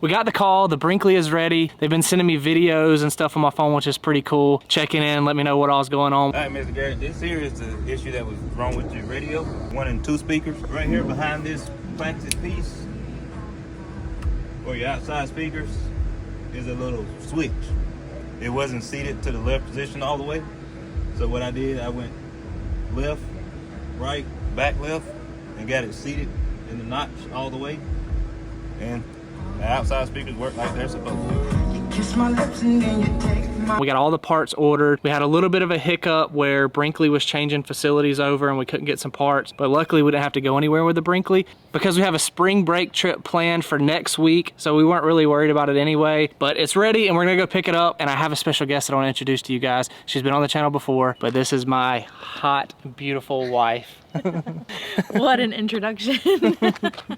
We got the call, the Brinkley is ready. They've been sending me videos and stuff on my phone, which is pretty cool. Checking in, let me know what all's going on. All right, Mr. Garrett, this here is the issue that was wrong with your radio. 1 and 2 speakers. Right here behind this plastic piece, for your outside speakers, is a little switch. It wasn't seated to the left position all the way. So what I did, I went left, right, back left, and got it seated in the notch all the way. And the outside speakers work like they're supposed to. We got all the parts ordered. We had a little bit of a hiccup where Brinkley was changing facilities over and we couldn't get some parts, but luckily we didn't have to go anywhere with the Brinkley because we have a spring break trip planned for next week, so we weren't really worried about it anyway. But it's ready and we're gonna go pick it up, and I have a special guest that I want to introduce to you guys. She's been on the channel before, but this is my hot, beautiful wife. What an introduction.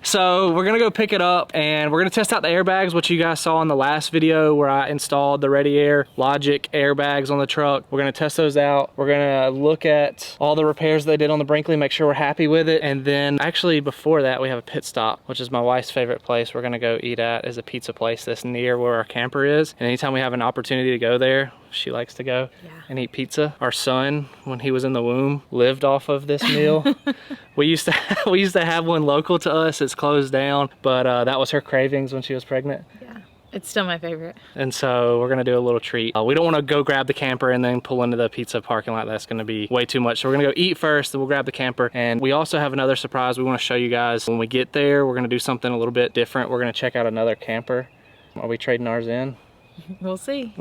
So we're gonna go pick it up and we're gonna test out the airbags, which you guys saw in the last video where I installed the Ready Air Logic airbags on the truck. We're gonna test those out. We're gonna look at all the repairs they did on the Brinkley, make sure we're happy with it. And then actually before that, we have a pit stop, which is my wife's favorite place we're gonna go eat at, is a pizza place that's near where our camper is. And anytime we have an opportunity to go there, she likes to go and eat pizza. Our son, when he was in the womb, lived off of this meal. we used to have one local to us. It's closed down, but that was her cravings when she was pregnant. Yeah, it's still my favorite. And so we're gonna do a little treat. We don't want to go grab the camper and then pull into the pizza parking lot. That's gonna be way too much. So we're gonna go eat first, then we'll grab the camper. And we also have another surprise we want to show you guys when we get there. We're gonna do something a little bit different. We're gonna check out another camper. Are we trading ours in? We'll see.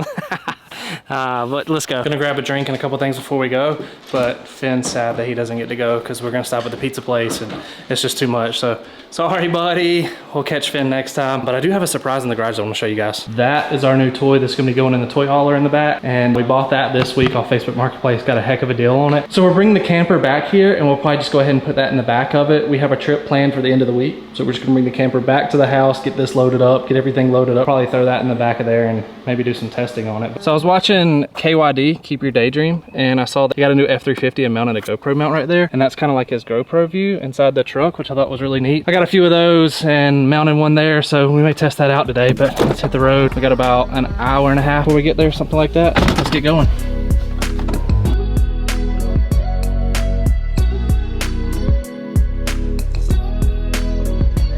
But let's go. Gonna grab a drink and a couple things before we go, but Finn's sad that he doesn't get to go because we're gonna stop at the pizza place and it's just too much. So sorry, buddy. We'll catch Finn next time. But I do have a surprise in the garage that I want to show you guys. That is our new toy that's gonna be going in the toy hauler in the back, and we bought that this week off Facebook Marketplace. Got a heck of a deal on it. So we're bringing the camper back here, and we'll probably just go ahead and put that in the back of it. We have a trip planned for the end of the week, so we're just gonna bring the camper back to the house, get this loaded up, get everything loaded up, probably throw that in the back of there and maybe do some testing on it. So I was watching KYD, Keep Your Daydream, and I saw that he got a new F350 and mounted a GoPro mount right there, and that's kind of like his GoPro view inside the truck, which I thought was really neat. I got a few of those and mounted one there, so we may test that out today, but let's hit the road. We got about an hour and a half before we get there, something like that. Let's get going.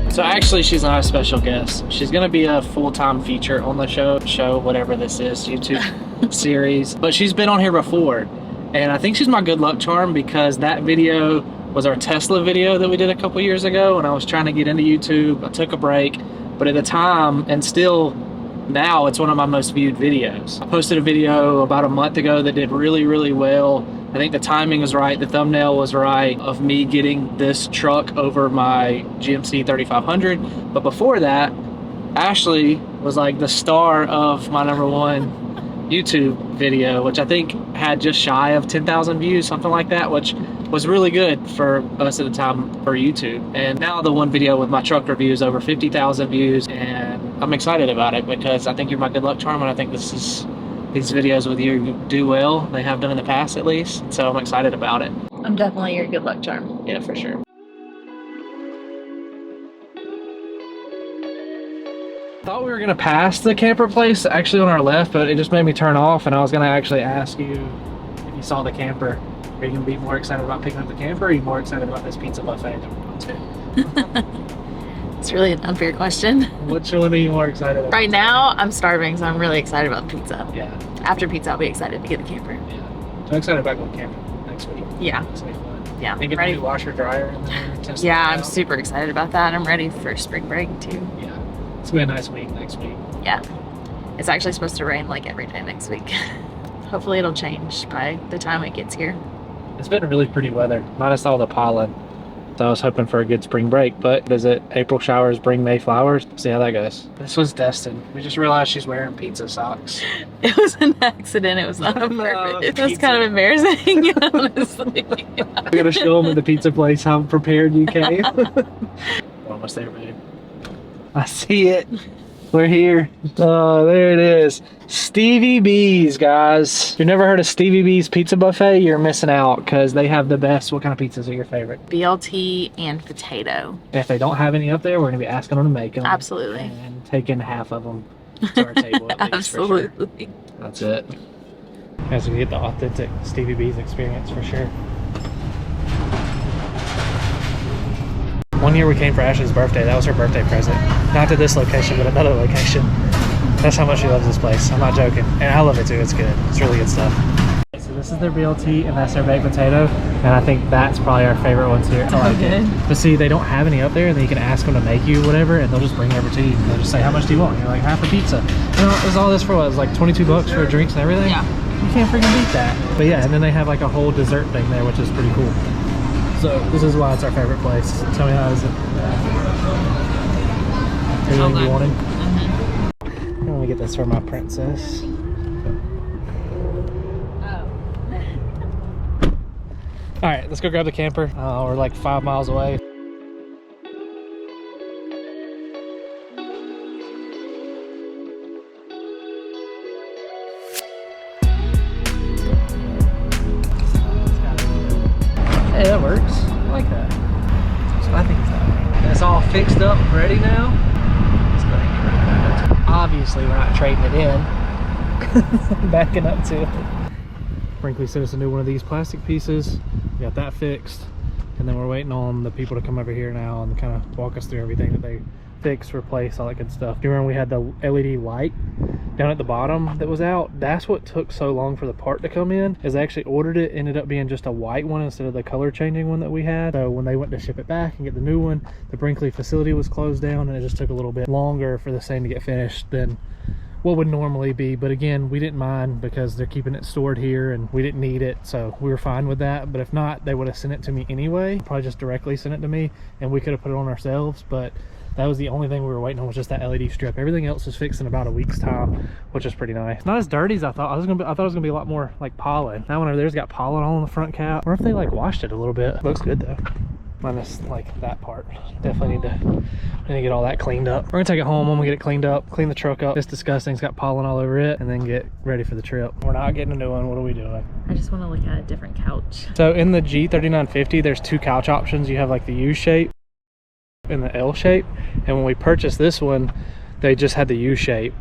So actually, she's not a special guest. She's gonna be a full-time feature on the show, whatever this is, YouTube series. But she's been on here before, and I think she's my good luck charm because that video was our Tesla video that we did a couple years ago, and I was trying to get into YouTube. I took a break, but at the time, and still now, it's one of my most viewed videos. I posted a video about a month ago that did really, really well. I think the timing was right, the thumbnail was right, of me getting this truck over my GMC 3500. But before that, Ashley was like the star of my #1 YouTube video, which I think had just shy of 10,000 views, something like that, which was really good for us at the time for YouTube. And now the one video with my truck review is over 50,000 views, and I'm excited about it because I think you're my good luck charm, and I think these videos with you do well. They have done in the past, at least. So I'm excited about it. I'm definitely your good luck charm. Yeah, for sure. Thought we were gonna pass the camper place actually on our left, but it just made me turn off, and I was gonna actually ask you if you saw the camper. Are you gonna be more excited about picking up the camper, or are you more excited about this pizza buffet that we're going to? It's really an unfair question. Which one are you more excited about? Right now, I'm starving, so I'm really excited about pizza. Yeah. After pizza, I'll be excited to get the camper. Yeah. So I'm excited about going camping next week. Yeah. It's gonna be fun. Yeah. And get the new washer dryer in there. Test Yeah, it I'm out. super excited about that. I'm ready for spring break too. Yeah. It's gonna be a nice week next week. Yeah. It's actually supposed to rain like every day next week. Hopefully it'll change by the time it gets here. It's been really pretty weather, minus all the pollen. So I was hoping for a good spring break, but is it April showers bring May flowers? See how that goes. This was destined. We just realized she's wearing pizza socks. It was an accident. It was not on purpose. It was kind of embarrassing, honestly. We're gonna show them at the pizza place how prepared you came. Almost there, babe. I see it. We're here. Oh, there it is. Stevie B's, guys. If you've never heard of Stevie B's Pizza Buffet, you're missing out because they have the best. What kind of pizzas are your favorite? BLT and potato. If they don't have any up there, we're going to be asking them to make them. Absolutely. And taking half of them to our table at least. Absolutely. For sure. That's it. Guys, we get the authentic Stevie B's experience for sure. One year we came for Ashley's birthday. That was her birthday present. Not to this location, but another location. That's how much she loves this place. I'm not joking. And I love it too. It's good. It's really good stuff. So this is their BLT and that's their baked potato. And I think that's probably our favorite ones here. I like it. But see, they don't have any up there, and then you can ask them to make you whatever, and they'll just bring it over to you. They'll just say, how much do you want? And you're like, half a pizza. You know, is all this for what? It was like 22 bucks for drinks and everything? Yeah. You can't freaking beat that. But yeah, and then they have like a whole dessert thing there, which is pretty cool. So this is why it's our favorite place. Tell me, how is it? Everything you wanted? Mm-hmm. Let me get this for my princess. All right, let's go grab the camper. We're like 5 miles away. Hey, that works. I like that. So I think it's that way. It's all fixed up, ready now. Let's go ahead and get rid of that. Obviously, we're not trading it in. Backing up to it. Brinkley sent us a new one of these plastic pieces. We got that fixed, and then we're waiting on the people to come over here now and kind of walk us through everything that they fix, replace, all that good stuff. Do you remember we had the LED light down at the bottom that was out? That's what took so long for the part to come in, is they actually ordered it, ended up being just a white one instead of the color changing one that we had. So when they went to ship it back and get the new one, the Brinkley facility was closed down, and it just took a little bit longer for this thing to get finished than what would normally be. But again, we didn't mind because they're keeping it stored here and we didn't need it, so we were fine with that. But if not, they would have sent it to me anyway, probably just directly sent it to me, and we could have put it on ourselves. But that was the only thing we were waiting on, was just that LED strip. Everything else was fixed in about a week's time, which is pretty nice. Not as dirty as I thought. I thought it was gonna be a lot more like pollen. That one over there's got pollen all on the front cap. Or if they like washed it a little bit. Looks good though. Minus like that part. Definitely need to get all that cleaned up. We're gonna take it home. I'm gonna get it cleaned up, clean the truck up. It's disgusting. It's got pollen all over it, and then get ready for the trip. We're not getting a new one. What are we doing? I just want to look at a different couch. So in the G3950, there's two couch options. You have like the U shape and the L shape. And when we purchased this one, they just had the U shape.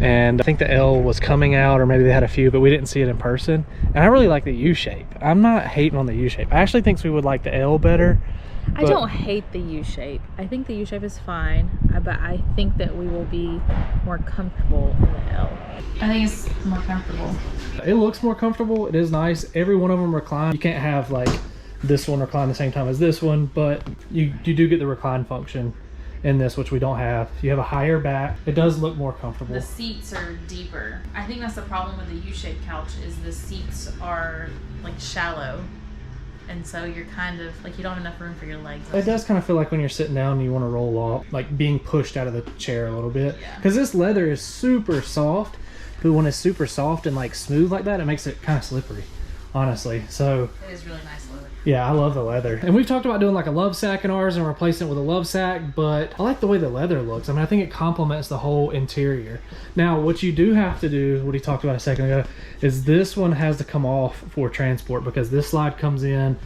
And I think the L was coming out, or maybe they had a few, but we didn't see it in person. And I really like the U shape. I'm not hating on the U shape. I actually think we would like the L better. I don't hate the U shape. I think the U shape is fine, but I think that we will be more comfortable in the L. I think it's more comfortable. It looks more comfortable. It is nice. Every one of them recline. You can't have like this one recline the same time as this one, but you do get the recline function in this, which we don't have. You have a higher back. It does look more comfortable. The seats are deeper. I think that's the problem with the U-shaped couch, is the seats are like shallow. And so you're kind of like, you don't have enough room for your legs. It does kind of feel like when you're sitting down and you want to roll off, like being pushed out of the chair a little bit. Because this leather is super soft, but when it's super soft and like smooth like that, it makes it kind of slippery, honestly. So it is really nice leather. Yeah, I love the leather. And we've talked about doing like a love sack in ours and replacing it with a love sack, but I like the way the leather looks. I mean, I think it complements the whole interior. Now, what you do have to do, what he talked about a second ago, is this one has to come off for transport, because this slide comes in,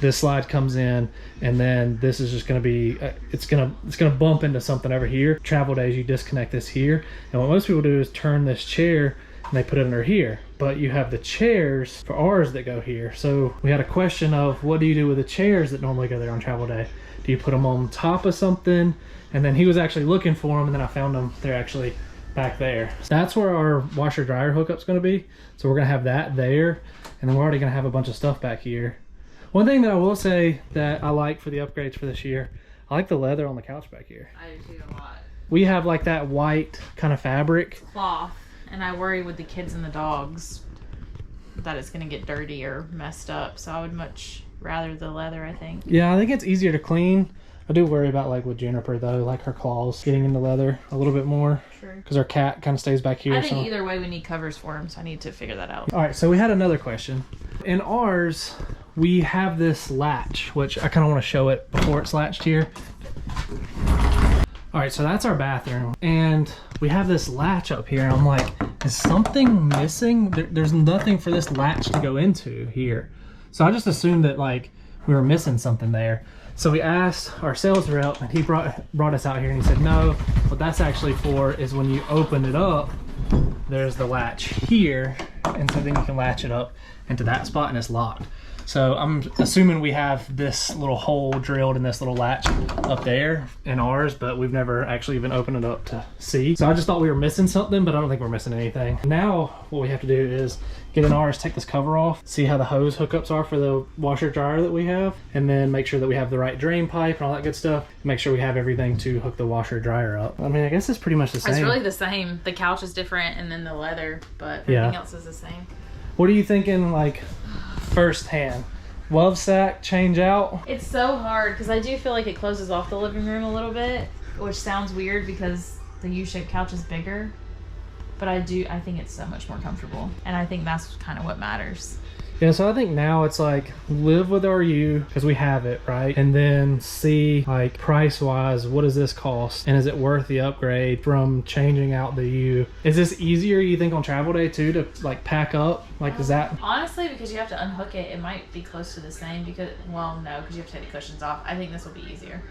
this slide comes in, and then this is just going to be it's going to bump into something over here. Travel days, you disconnect this here, and what most people do is turn this chair and they put it under here. But you have the chairs for ours that go here. So we had a question of, what do you do with the chairs that normally go there on travel day? Do you put them on top of something? And then he was actually looking for them, and then I found them. They're actually back there. That's where our washer dryer hookup's going to be. So we're going to have that there, and then we're already going to have a bunch of stuff back here. One thing that I will say that I like for the upgrades for this year, I like the leather on the couch back here. I do too, a lot. We have like that white kind of fabric. Cloth. And I worry with the kids and the dogs that it's going to get dirty or messed up. So I would much rather the leather, I think. Yeah, I think it's easier to clean. I do worry about like with Juniper though, like her claws getting into leather a little bit more. Sure. Because our cat kind of stays back here. I think either way we need covers for him, so I need to figure that out. All right, so we had another question. In ours, we have this latch, which I kind of want to show it before it's latched here. All right, so that's our bathroom, and we have this latch up here. I'm like, is something missing? There's nothing for this latch to go into here. So I just assumed that like we were missing something there. So we asked our sales rep, and he brought us out here, and he said, no, what that's actually for is when you open it up, there's the latch here, and so then you can latch it up into that spot, and it's locked. So I'm assuming we have this little hole drilled in this little latch up there in ours, but we've never actually even opened it up to see. So I just thought we were missing something, but I don't think we're missing anything. Now what we have to do is get in ours, take this cover off, see how the hose hookups are for the washer dryer that we have, and then make sure that we have the right drain pipe and all that good stuff. Make sure we have everything to hook the washer dryer up. I mean, I guess it's pretty much the same. It's really the same. The couch is different and then the leather, but everything else is the same. What are you thinking, like, first hand? Love sack change out? It's so hard because I do feel like it closes off the living room a little bit, which sounds weird because the U-shaped couch is bigger, but I think it's so much more comfortable, and I think that's kind of what matters. Yeah, so I think now it's like live with our U because we have it, right? And then see like price wise, what does this cost? And is it worth the upgrade from changing out the U? Is this easier, you think, on travel day too, to like pack up? Like, is that? Honestly, because you have to unhook it, it might be close to the same because, well, no, because you have to take the cushions off. I think this will be easier.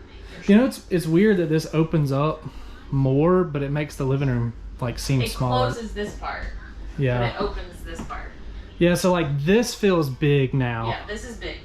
You know, it's weird that this opens up more, but it makes the living room like seem smaller. It closes this part. Yeah. But it opens this part. Yeah, so like this feels big now. Yeah, this is big.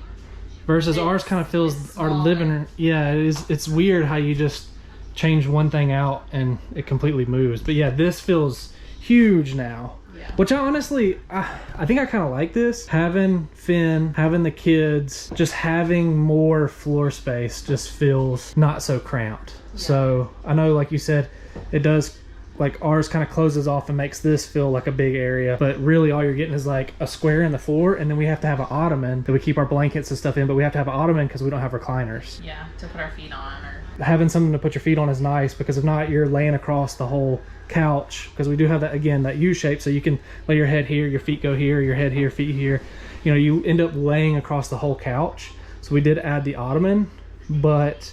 Versus ours kind of feels, our living room. Yeah, it's weird how you just change one thing out and it completely moves. But yeah, this feels huge now. Yeah. Which I honestly, I think I kind of like this. Having Finn, having the kids, just having more floor space just feels not so cramped. Yeah. So I know, like you said, it does, like ours kind of closes off and makes this feel like a big area, but really all you're getting is like a square in the floor, and then we have to have an ottoman that we keep our blankets and stuff in, but we have to have an ottoman because we don't have recliners. Yeah, to put our feet on. Or having something to put your feet on is nice, because if not, you're laying across the whole couch, because we do have that, again, that U shape, so you can lay your head here, your feet go here, your head here, feet here. You know, you end up laying across the whole couch. So we did add the ottoman, but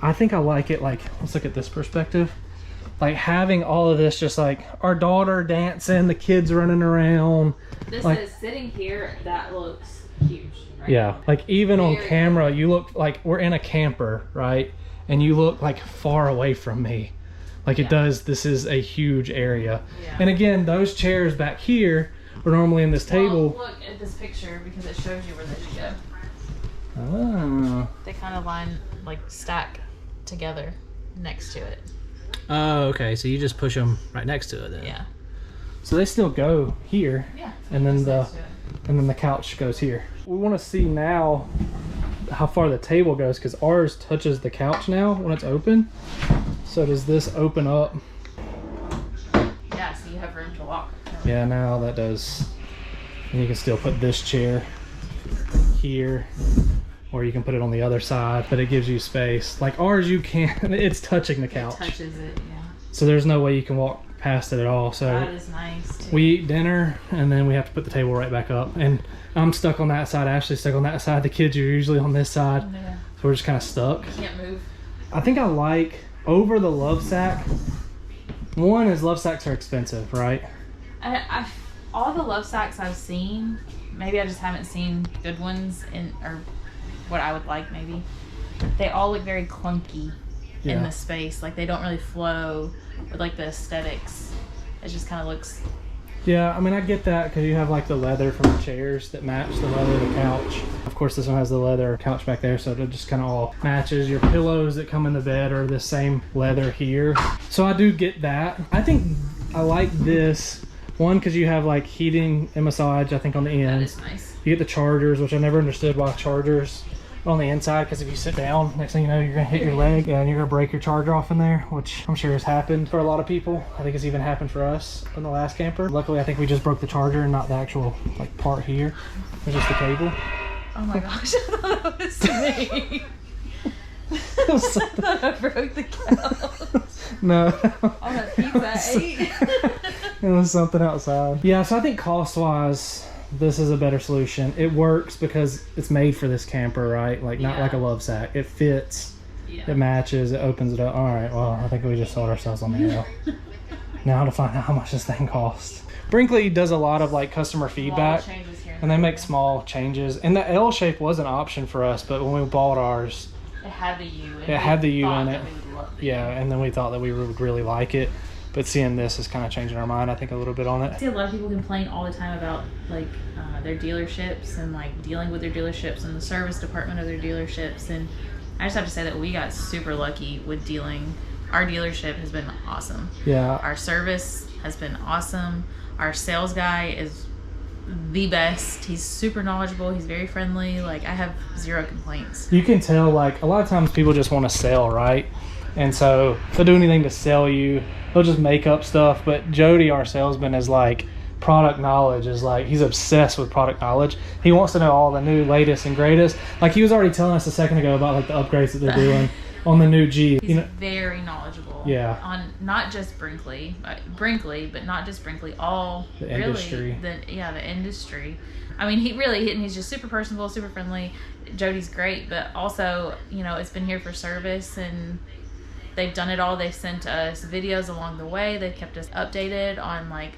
I think I like it. Like, let's look at this perspective. Like having all of this, just like our daughter dancing, the kids running around. This like, is sitting here, that looks huge. Right? Yeah, like even on camera, you look like we're in a camper, right? And you look like far away from me. Like it does, this is a huge area. Yeah. And again, those chairs back here were normally in this table. Look at this picture because it shows you where they should go. Oh. They kind of line, like stack together next to it. Oh, okay. So you just push them right next to it then. Yeah. So they still go here. Yeah. And then the couch goes here. We want to see now how far the table goes, because ours touches the couch now when it's open. So does this open up? Yeah, so you have room to walk. Yeah, now that does. And you can still put this chair here, or you can put it on the other side, but it gives you space. Like ours, you can't, it's touching the couch. It touches it, yeah. So there's no way you can walk past it at all. So that is nice too. We eat dinner and then we have to put the table right back up. And I'm stuck on that side, Ashley's stuck on that side. The kids are usually on this side. Yeah. So we're just kind of stuck. You can't move. I think I like, over the love sack, one is love sacks are expensive, right? All the love sacks I've seen, maybe I just haven't seen good ones or what I would like maybe. They all look very clunky in the space. Like they don't really flow with like the aesthetics. It just kind of looks. Yeah, I mean, I get that because you have like the leather from the chairs that match the leather of the couch. Of course, this one has the leather couch back there, so it just kind of all matches. Your pillows that come in the bed are the same leather here. So I do get that. I think I like this one because you have like heating and massage, I think, on the ends. That is nice. You get the chargers, which I never understood why chargers on the inside, because if you sit down, next thing you know, you're gonna hit your leg and you're gonna break your charger off in there, which I'm sure has happened for a lot of people. I think it's even happened for us in the last camper. Luckily, I think we just broke the charger and not the actual like part here. It's just the cable. Oh my gosh, I thought it was me. I thought I broke the couch. No. On that pizza I ate. It was something outside. Yeah, so I think cost-wise, this is a better solution. It works because it's made for this camper, right? Like not like a love sack. It fits Yeah. It matches, it opens it up. All right, well, I think we just sold ourselves on the L. Now to find out how much this thing costs. Brinkley does a lot of like customer feedback, and they make small changes. And the L shape was an option for us, but when we bought ours, it had the U. It had the U in it. Yeah, and then we thought that we would really like it. But seeing this is kind of changing our mind, I think, a little bit on it. I see a lot of people complain all the time about like their dealerships and like dealing with their dealerships and the service department of their dealerships. And I just have to say that we got super lucky with dealing. Our dealership has been awesome. Yeah. Our service has been awesome. Our sales guy is the best. He's super knowledgeable. He's very friendly. Like, I have zero complaints. You can tell, like, a lot of times people just want to sell, right? And so they'll do anything to sell you. They'll just make up stuff. But Jody, our salesman, is like, product knowledge is like, he's obsessed with product knowledge. He wants to know all the new, latest, and greatest. Like, he was already telling us a second ago about like the upgrades that they're doing on the new G. He's very knowledgeable. Yeah. On not just Brinkley, but not just Brinkley, all the really industry. The industry. I mean, he's just super personable, super friendly. Jody's great, but also, you know, it's been here for service, and they've done it all. They've sent us videos along the way. They've kept us updated on like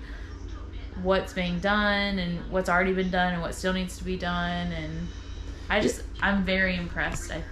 what's being done and what's already been done and what still needs to be done. And I'm very impressed, I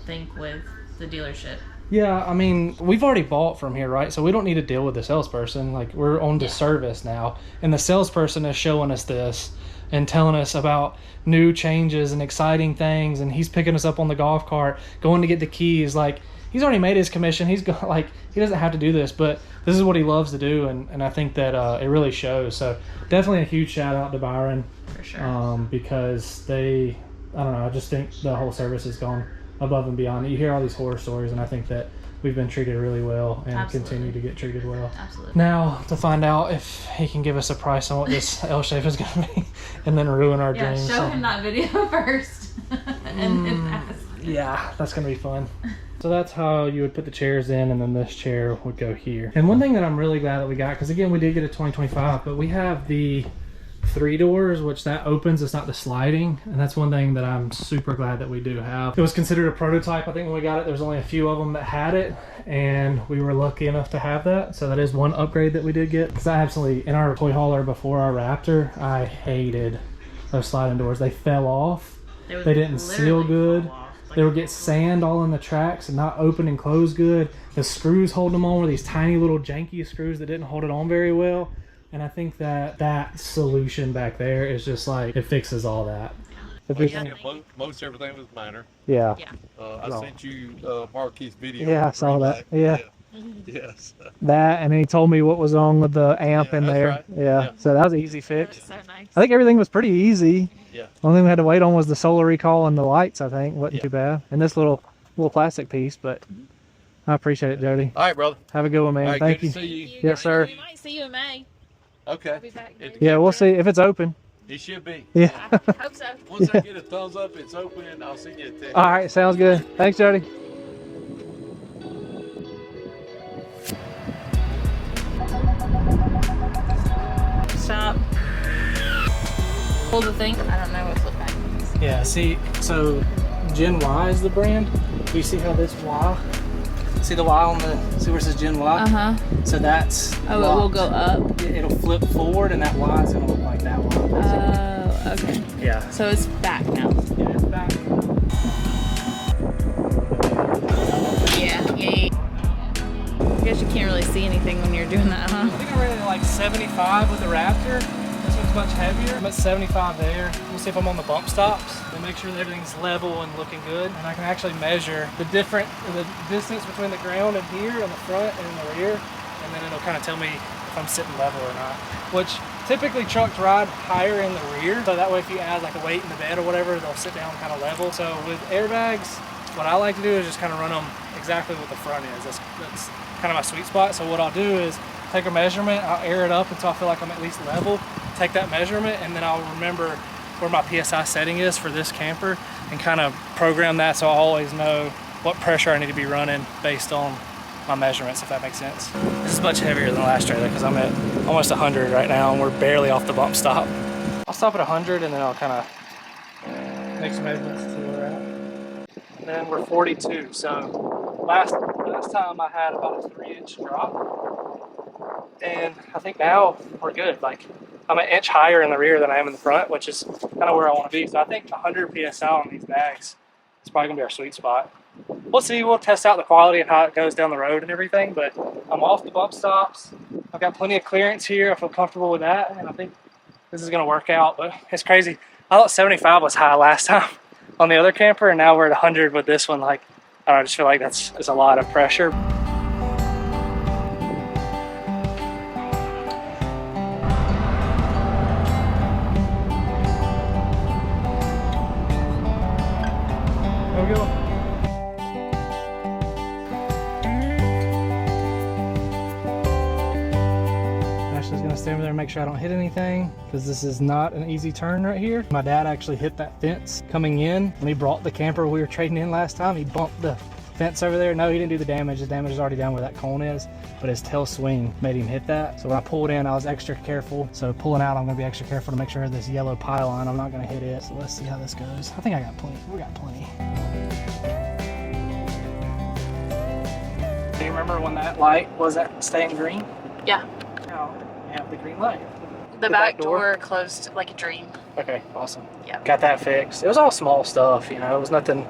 think, with the dealership. Yeah, I mean, we've already bought from here, right? So we don't need to deal with the salesperson. Like, we're on to service now. And the salesperson is showing us this and telling us about new changes and exciting things. And he's picking us up on the golf cart, going to get the keys. Like, he's already made his commission. He doesn't have to do this, but this is what he loves to do. And I think that it really shows. So definitely a huge shout out to Byron. For sure. Because I don't know, I just think the whole service has gone above and beyond. You hear all these horror stories, and I think that we've been treated really well and continue to get treated well. Absolutely. Now to find out if he can give us a price on what this L shape is going to be, and then ruin our dreams. Show him that video first, and then ask. Yeah, that's going to be fun. So that's how you would put the chairs in, and then this chair would go here. And one thing that I'm really glad that we got, because again, we did get a 2025, but we have the 3 doors, which that opens, it's not the sliding, and that's one thing that I'm super glad that we do have. It was considered a prototype. I think when we got it, there's only a few of them that had it, and we were lucky enough to have that. So that is one upgrade that we did get, because I absolutely, in our toy hauler before our Raptor, I hated those sliding doors. They fell off. They didn't seal good. They would get sand all in the tracks and not open and close good. The screws holding them on were these tiny little janky screws that didn't hold it on very well. And I think that solution back there is just like, it fixes all that. Most everything was minor. Yeah. I sent you Marquis' video. Yeah, I saw that. Yeah. Yes. That, and then he told me what was wrong with the amp in there. Right. Yeah. So that was an easy fix. So nice. I think everything was pretty easy. Yeah. The only thing we had to wait on was the solar recall and the lights, I think. Wasn't too bad. And this little plastic piece, but I appreciate it, Jody. All right, brother. Have a good one, man. All right, Thank good you. to see you. Yes, sir. We might see you in May. Okay. I'll be back then. Yeah, we'll see if it's open. It should be. Yeah. I hope so. Once I get a thumbs up, it's open, and I'll send you a text. All right, sounds good. Thanks, Jody. Stop. Pull the thing. I don't know what's looking like. Yeah, see, so Gen Y is the brand. Do you see how this Y? See the Y on the, see where it says Gen Y? Uh-huh. So that's Oh, locked. it will go up? It'll flip forward, and that Y is going to look like that Y. Oh, okay. Yeah. So it's back now. Yeah, it's back. Yeah. I guess you can't really see anything when you're doing that, huh? I think I'm rated like 75 with the Raptor. This one's much heavier. I'm at 75 there. We'll see if I'm on the bump stops and make sure that everything's level and looking good. And I can actually measure the distance between the ground and here in the front and in the rear. And then it'll kind of tell me if I'm sitting level or not. Which typically trucks ride higher in the rear. So that way if you add like a weight in the bed or whatever, they'll sit down kind of level. So with airbags, what I like to do is just kind of run them exactly what the front is. That's kind of my sweet spot. So what I'll do is take a measurement, I'll air it up until I feel like I'm at least level, take that measurement, and then I'll remember where my PSI setting is for this camper and kind of program that so I always know what pressure I need to be running based on my measurements, if that makes sense. This is much heavier than the last trailer because I'm at almost 100 right now and we're barely off the bump stop. I'll stop at 100 and then I'll kind of make some measurements to where we're at. And then we're 42, so last time I had about a 3-inch drop, and I think now we're good. Like, I'm an inch higher in the rear than I am in the front, which is kind of where I want to be. So I think 100 PSI on these bags is probably gonna be our sweet spot. We'll see. We'll test out the quality and how it goes down the road and everything. But I'm off the bump stops. I've got plenty of clearance here. I feel comfortable with that, and I think this is gonna work out. But it's crazy. I thought 75 was high last time on the other camper, and now we're at 100 with this one. Like, I don't know, I just feel like that's a lot of pressure. There we go. Ashley's gonna stay over there and make sure I don't hit anything, because this is not an easy turn right here. My dad actually hit that fence coming in when he brought the camper we were trading in last time. He bumped the fence over there. No, he didn't do the damage. The damage is already down where that cone is, but his tail swing made him hit that. So when I pulled in, I was extra careful. So pulling out, I'm gonna be extra careful to make sure this yellow pylon, I'm not gonna hit it. So let's see how this goes. I think I got plenty. We got plenty. Do you remember when that light wasn't staying green? Yeah. Now we have the green light. The back door closed like a dream. Okay, awesome. Yeah. Got that fixed. It was all small stuff, you know. It was nothing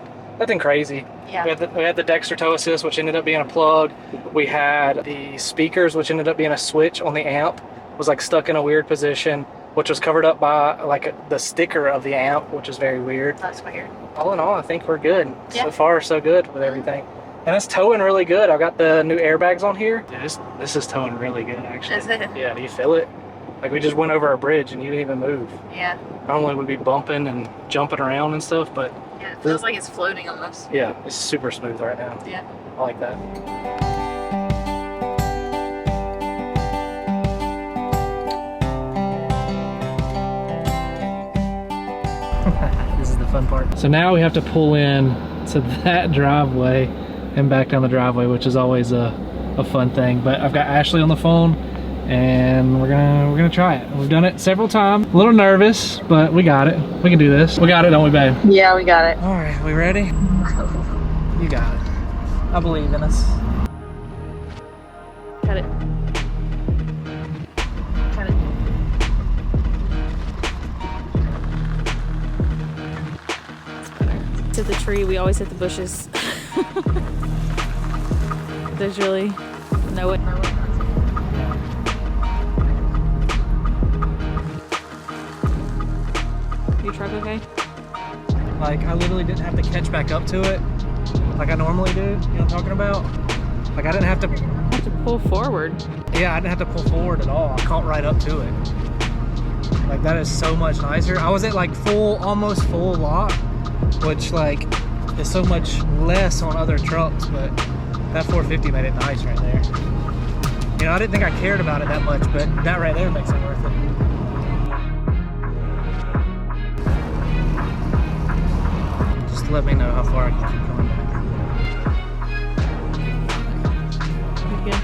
crazy. Yeah. We had the Dexter toe assist, which ended up being a plug. We had the speakers, which ended up being a switch on the amp. Was like stuck in a weird position, which was covered up by like the sticker of the amp, which is very weird. That's weird. All in all, I think we're good. Yeah. So far, so good with everything. And it's towing really good. I've got the new airbags on here. Yeah, this is towing really good, actually. Is it? Yeah, do you feel it? Like, we just went over a bridge and you didn't even move. Yeah. Normally we'd be bumping and jumping around and stuff, but Yeah, it feels like it's floating almost. yeah, it's super smooth right now. Yeah. I like that. This is the fun part. So now we have to pull in to that driveway and back down the driveway, which is always a fun thing. But I've got Ashley on the phone, and we're gonna try it. We've done it several times. A little nervous, but we got it. We can do this. We got it, don't we, babe? Yeah, we got it. All right, we ready? You got it. I believe in us. Cut it. Cut it. It's better. To the tree, we always hit the bushes. There's really no way. Your truck okay? Like, I literally didn't have to catch back up to it like I normally do. You know what I'm talking about? Like, I didn't have to... I have to pull forward. Yeah, I didn't have to pull forward at all. I caught right up to it. Like, that is so much nicer. I was at like almost full lock, which like is so much less on other trucks, but that 450 made it nice right there. You know, I didn't think I cared about it that much, but that right there makes it worth it. Just let me know how far I can keep coming back. You good?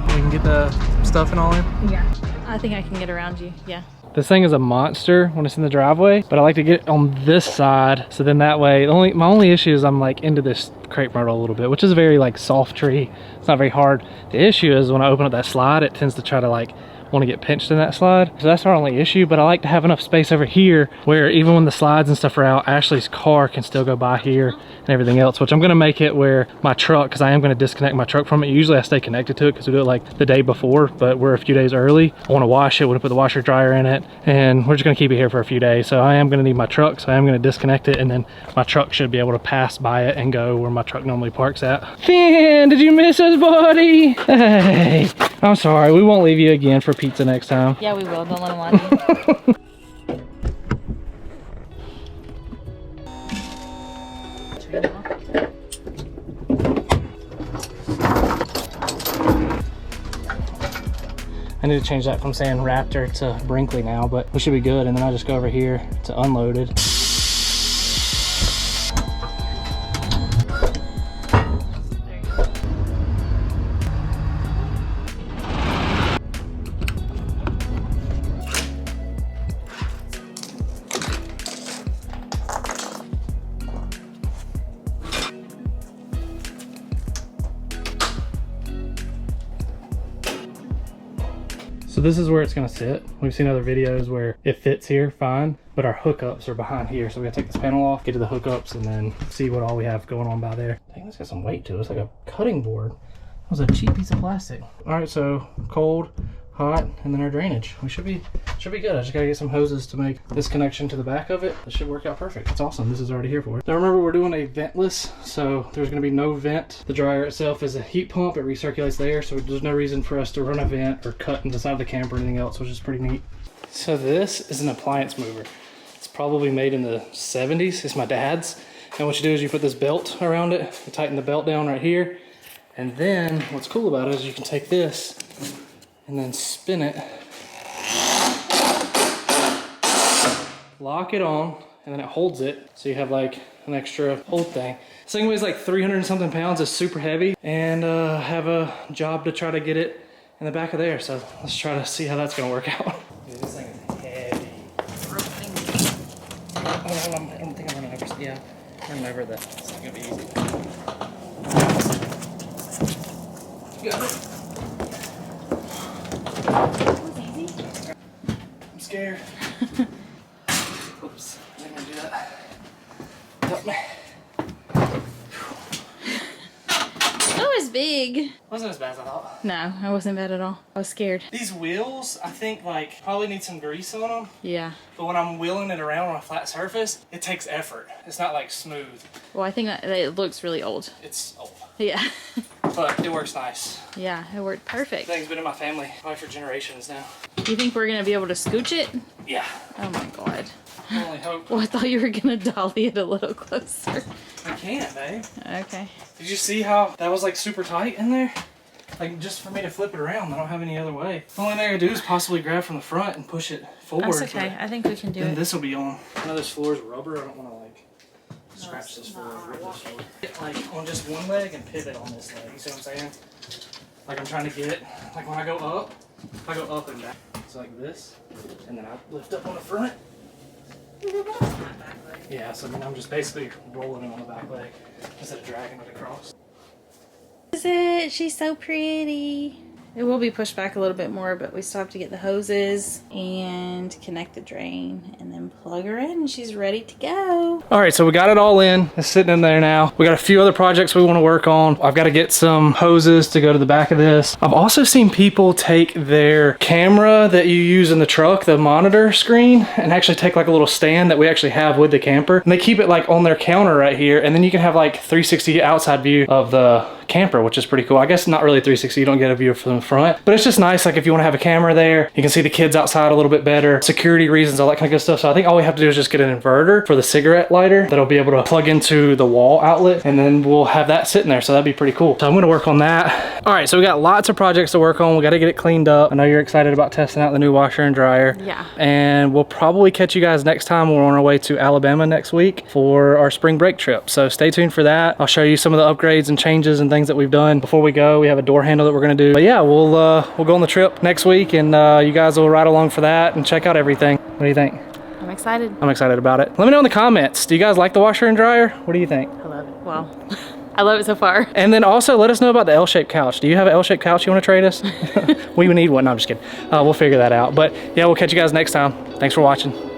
We can get the stuffing all in? Yeah. I think I can get around you. Yeah. This thing is a monster when it's in the driveway, but I like to get it on this side, so then that way, my only issue is I'm like into this crepe myrtle a little bit, which is a very like soft tree. It's not very hard. The issue is when I open up that slide, it tends to try to like want to get pinched in that slide. So that's our only issue, but I like to have enough space over here where even when the slides and stuff are out, Ashley's car can still go by here and everything else, which I'm going to make it where my truck, because I am going to disconnect my truck from it. Usually I stay connected to it because we do it like the day before, but we're a few days early. I want to wash it, want to put the washer dryer in it, and we're just going to keep it here for a few days. So I am going to need my truck, so I am going to disconnect it, and then my truck should be able to pass by it and go where my truck normally parks at. Finn, did you miss us, buddy? Hey, I'm sorry. We won't leave you again for pizza next time. Yeah, we will. Don't let them lie to you. I need to change that from saying Raptor to Brinkley now, but we should be good. And then I'll just go over here to unloaded. So this is where it's gonna sit. We've seen other videos where it fits here fine, but our hookups are behind here. So we gotta take this panel off, get to the hookups, and then see what all we have going on by there. Dang, this got some weight to it. It's like a cutting board. It was a cheap piece of plastic. All right, so cold, hot, and then our drainage. We should be good. I just gotta get some hoses to make this connection to the back of it. It should work out perfect. It's awesome. This is already here for it. Now remember, we're doing a ventless, so there's gonna be no vent. The dryer itself is a heat pump. It recirculates the air, so there's no reason for us to run a vent or cut into the side of the camper or anything else, which is pretty neat. So this is an appliance mover. It's probably made in the 70s. It's my dad's. And what you do is you put this belt around it, you tighten the belt down right here, and then what's cool about it is you can take this and then spin it, lock it on, and then it holds it. So you have like an extra hold thing. This thing weighs like 300 and something pounds. It's super heavy, and I have a job to try to get it in the back of there. So let's try to see how that's gonna work out. Dude, this thing is heavy. I don't think I'm running over. Yeah, running over that. It's not gonna be easy. Got it. I'm scared. Oops, I didn't mean to do that. Help me. It was big. Wasn't as bad as I thought. No, it wasn't bad at all. I was scared. These wheels, I think, like, probably need some grease on them. Yeah. But when I'm wheeling it around on a flat surface, it takes effort. It's not like smooth. Well, I think that it looks really old. It's old. Yeah. But it works nice. Yeah, it worked perfect. Thing's been in my family probably for generations now. You think we're gonna be able to scooch it? Yeah. Oh my god. I only hope. Well, I thought you were gonna dolly it a little closer. I can't, babe. Okay. Did you see how that was like super tight in there? Like, just for me to flip it around, I don't have any other way. The only thing I can do is possibly grab from the front and push it forward. That's okay. I think we can do Then it. this will be on. I know this floor is rubber. I don't want to like scratch this floor or rip this floor. Get, like, on just one leg and pivot on this leg. You see what I'm saying? Like, I'm trying to get, like, when I go up and back. So like this, and then I lift up on the front. Yeah, so then I'm just basically rolling it on the back leg instead of dragging it across. Is it? She's so pretty. It will be pushed back a little bit more, but we still have to get the hoses and connect the drain and then plug her in and she's ready to go. All right, so we got it all in. It's sitting in there now. We got a few other projects we want to work on. I've got to get some hoses to go to the back of this. I've also seen people take their camera that you use in the truck, the monitor screen, and actually take like a little stand that we actually have with the camper. And they keep it like on their counter right here. And then you can have like 360 outside view of the camper, which is pretty cool. I guess not really 360, you don't get a view from the front, but it's just nice. Like if you want to have a camera there, you can see the kids outside a little bit better, security reasons, all that kind of good stuff. So I think all we have to do is just get an inverter for the cigarette lighter that'll be able to plug into the wall outlet, and then we'll have that sitting there. So that'd be pretty cool. So I'm going to work on that. All right, so we got lots of projects to work on. We got to get it cleaned up. I know you're excited about testing out the new washer and dryer. Yeah. And we'll probably catch you guys next time. We're on our way to Alabama next week for our spring break trip. So stay tuned for that. I'll show you some of the upgrades and changes and things that we've done. Before we go, we have a door handle that we're going to do. But yeah, we'll go on the trip next week, and you guys will ride along for that and check out everything. What do you think? I'm excited. I'm excited about it. Let me know in the comments. Do you guys like the washer and dryer? What do you think? I love it. Well, I love it so far. And then also let us know about the L-shaped couch. Do you have an L-shaped couch you want to trade us? We need one. No, I'm just kidding. We'll figure that out. But yeah, we'll catch you guys next time. Thanks for watching.